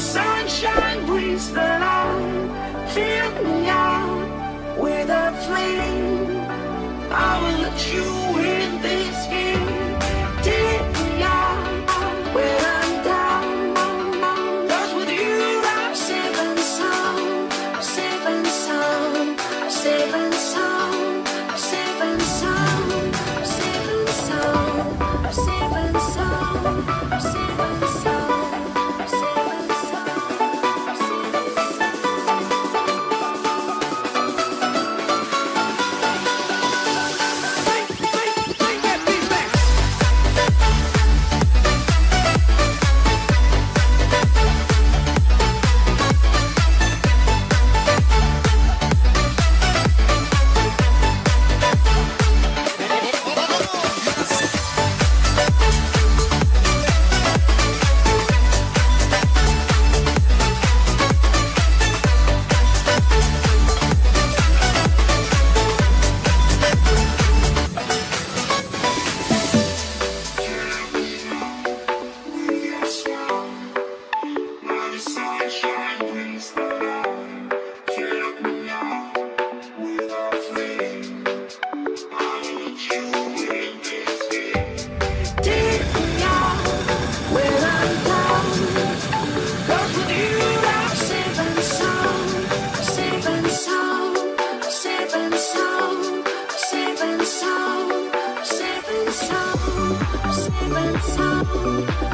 sunshine brings the light. Fill me out with a flame. I will let you in this game. Take me out when I'm down. 'Cause with you I'm safe and sound. I'm safe and sound. I'm safe and sound. I'm safe and sound. I'm safe and sound. I'm safe and sound. I'm safe and sound. I'm safe and sound. I'm safe and sound.